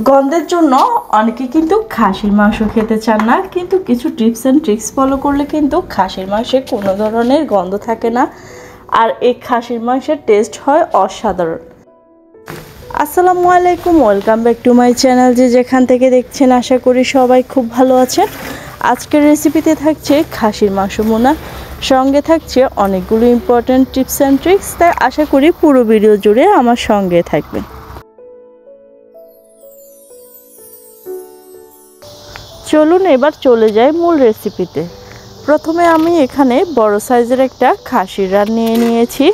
গন্ধের জন্য অনেকে কিন্তু খাসির মাংস খেতে চান না, কিন্তু কিছু টিপস অ্যান্ড ট্রিক্স ফলো করলে কিন্তু খাসির মাংসে কোনো ধরনের গন্ধ থাকে না, আর এই খাসির মাংসের টেস্ট হয় অসাধারণ। আসসালামু আলাইকুম, welcome back to my channel. যেখান থেকে দেখছেন আশা করি সবাই খুব ভালো আছেন। আজকের রেসিপিতে থাকছে খাসির মাংস ভুনা, সঙ্গে থাকছে অনেকগুলো ইম্পর্ট্যান্ট টিপস অ্যান্ড ট্রিক্স। তাই আশা করি পুরো ভিডিও জুড়ে আমার সঙ্গে থাকবেন। চলুন এবার চলে যাই মূল রেসিপিতে। প্রথমে আমি এখানে বড় সাইজের একটা খাসির রান নিয়ে নিয়েছি।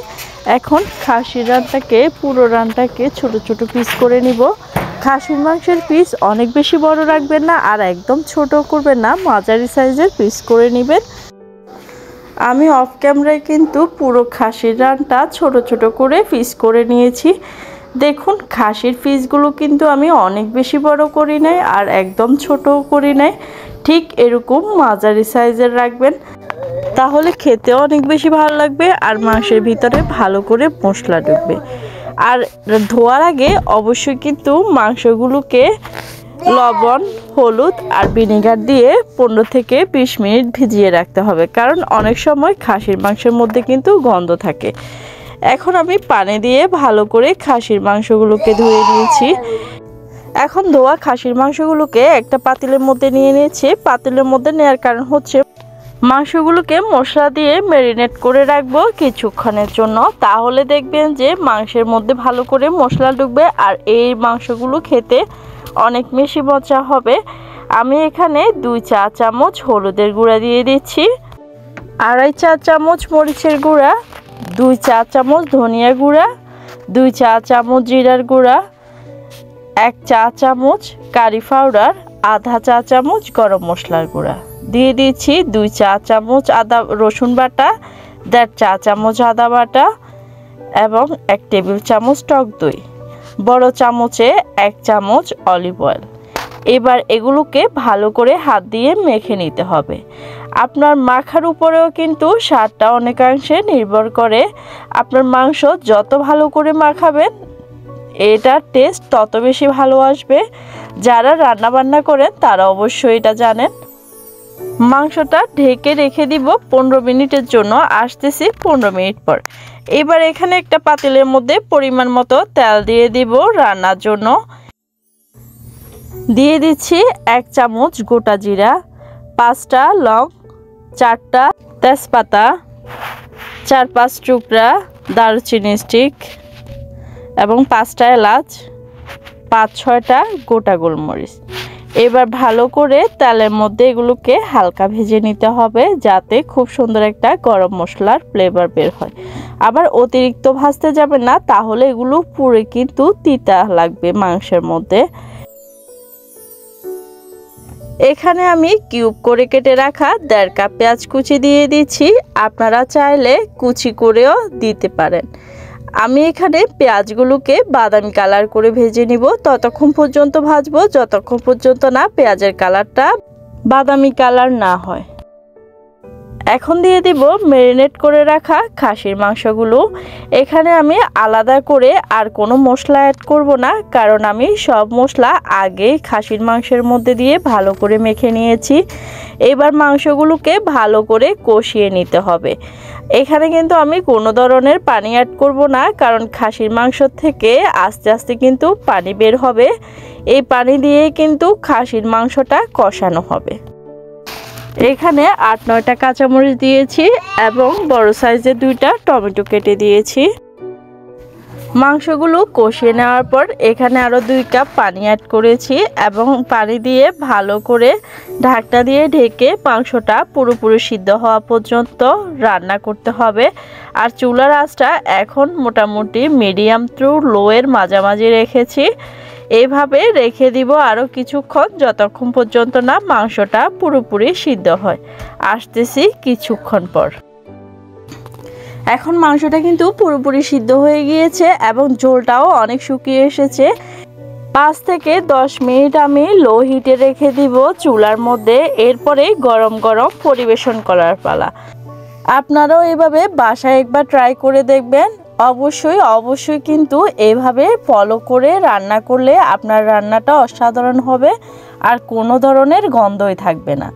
এখন খাসির রানটাকে পুরো রানটাকে ছোট ছোট পিস করে নিব। খাসির মাংসের পিস অনেক বেশি বড় রাখবেন না, আর একদম ছোট করবেন না, মাঝারি সাইজের পিস করে নেবেন। আমি অফ ক্যামেরায় কিন্তু পুরো খাসির রানটা ছোট ছোট করে পিস করে নিয়েছি। দেখুন, খাসির পিসগুলো কিন্তু আমি অনেক বেশি বড় করি নাই, আর একদম ছোটও করি নাই। ঠিক এরকম মাঝারি সাইজের রাখবেন, তাহলে খেতেও অনেক বেশি ভালো লাগবে, আর মাংসের ভিতরে ভালো করে মশলা ঢুকবে। আর ধোয়ার আগে অবশ্যই কিন্তু মাংসগুলোকে লবণ, হলুদ আর ভিনেগার দিয়ে 15 থেকে 20 মিনিট ভিজিয়ে রাখতে হবে, কারণ অনেক সময় খাসির মাংসের মধ্যে কিন্তু গন্ধ থাকে। এখন আমি পানি দিয়ে ভালো করে খাসির মাংসগুলোকে ধুয়ে নিয়েছি। এখন ধোয়া খাসির মাংসগুলোকে একটা পাতিলের মধ্যে নিয়ে নিয়েছি। পাতিলের মধ্যে নেওয়ার কারণ হচ্ছে মাংসগুলোকে মশলা দিয়ে ম্যারিনেট করে রাখবো কিছুক্ষণের জন্য, তাহলে দেখবেন যে মাংসের মধ্যে ভালো করে মশলা ঢুকবে, আর এই মাংসগুলো খেতে অনেক বেশি মজা হবে। আমি এখানে 2 চা চামচ হলুদের গুঁড়া দিয়ে দিচ্ছি, 2.5 চা চামচ মরিচের গুঁড়া, 2 চা চামচ ধনিয়া গুঁড়া, 2 চা চামচ জিরার গুঁড়া, 1 চা চামচ কারি পাউডার, আধা চা চামচ গরম মশলার গুঁড়া দিয়ে দিচ্ছি, 2 চা চামচ রসুন বাটা, 1.5 চা চামচ আদা বাটা এবং 1 টেবিল চামচ টক দই, বড় চামচে 1 চামচ অলিভ অয়েল। এবার এগুলোকে ভালো করে হাত দিয়ে মেখে নিতে হবে। আপনার মাখার উপরেও কিন্তু স্বাদটা অনেকাংশে নির্ভর করে। আপনার মাংস যত ভালো করে মাখাবেন, এটার টেস্ট তত বেশি ভালো আসবে। যারা রান্না বান্না করেন তারা অবশ্যই এটা জানেন। মাংসটা ঢেকে রেখে দিব 15 মিনিটের জন্য। আসতেছি 15 মিনিট পর। এবার এখানে একটা পাতিলের মধ্যে পরিমাণ মতো তেল দিয়ে দিব রান্নার জন্য। দিয়ে দিচ্ছি 1 চামচ গোটা জিরা, 5টা লং, 4টা তেজপাতা, 4-5 টুকরা দারুচিনি স্টিক এবং 5টা এলাচ, 5-6টা গোটা গোলমরিচ। এবার ভালো করে তেলের মধ্যে এগুলোকে হালকা ভেজে নিতে হবে, যাতে খুব সুন্দর একটা গরম মশলার ফ্লেভার বের হয়। আবার অতিরিক্ত ভাজতে যাবে না, তাহলে এগুলো পুড়ে কিন্তু তিতা লাগবে মাংসের মধ্যে। এখানে আমি কিউব করে কেটে রাখা 1.5 কাপ পেঁয়াজ কুচি দিয়ে দিচ্ছি। আপনারা চাইলে কুচি করেও দিতে পারেন। আমি এখানে পেঁয়াজগুলোকে বাদামি কালার করে ভেজে নিব। ততক্ষণ পর্যন্ত ভাজবো যতক্ষণ পর্যন্ত না পেঁয়াজের কালারটা বাদামি কালার না হয়। এখন দিয়ে দিব ম্যারিনেট করে রাখা খাসির মাংসগুলো। এখানে আমি আলাদা করে আর কোনো মশলা অ্যাড করব না, কারণ আমি সব মশলা আগে খাসির মাংসের মধ্যে দিয়ে ভালো করে মেখে নিয়েছি। এবার মাংসগুলোকে ভালো করে কষিয়ে নিতে হবে। এখানে কিন্তু আমি কোনো ধরনের পানি অ্যাড করব না, কারণ খাসির মাংস থেকে আস্তে আস্তে কিন্তু পানি বের হবে। এই পানি দিয়ে কিন্তু খাসির মাংসটা কষানো হবে। এখানে 8-9টা কাঁচামরিচ দিয়েছি এবং বড় সাইজের 2টা টমেটো কেটে দিয়েছি। মাংসগুলো কষিয়ে নেওয়ার পর এখানে আরও 2 কাপ পানি অ্যাড করেছি, এবং পানি দিয়ে ভালো করে ঢাকনা দিয়ে ঢেকে মাংসটা পুরোপুরি সিদ্ধ হওয়া পর্যন্ত রান্না করতে হবে। আর চুলার আঁচটা এখন মোটামুটি মিডিয়াম টু লোয়ের মাঝামাঝি রেখেছি। এইভাবে রেখে দিব আরও কিছুক্ষণ, যতক্ষণ পর্যন্ত না মাংসটা পুরোপুরি সিদ্ধ হয়। আসতেছি কিছুক্ষণ পর। এখন মাংসটা কিন্তু পুরোপুরি সিদ্ধ হয়ে গিয়েছে এবং ঝোলটাও অনেক শুকিয়ে এসেছে। 5 থেকে 10 মিনিট আমি লো হিটে রেখে দিব চুলার মধ্যে। এরপরে গরম গরম পরিবেশন করার পালা। আপনারাও এভাবে বাসায় একবার ট্রাই করে দেখবেন, অবশ্যই কিন্তু এভাবে ফলো করে রান্না করলে আপনার রান্নাটা অসাধারণ হবে আর কোনো ধরনের গন্ধই থাকবে না।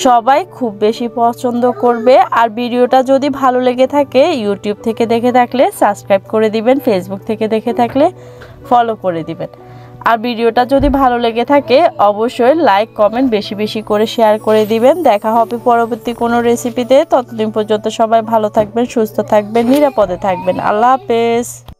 সবাই খুব বেশি পছন্দ করবে। আর ভিডিওটা যদি ভালো লেগে থাকে ইউটিউব থেকে দেখে থাকলে সাবস্ক্রাইব করে দিবেন, ফেসবুক থেকে দেখে থাকলে ফলো করে দিবেন। আর ভিডিওটা যদি ভালো লেগে থাকে অবশ্যই লাইক কমেন্ট বেশি বেশি করে শেয়ার করে দিবেন। দেখা হবে পরবর্তী কোনো রেসিপিতে। ততদিন পর্যন্ত সবাই ভালো থাকবেন, সুস্থ থাকবেন, নিরাপদে থাকবেন। আল্লাহ হাফেজ।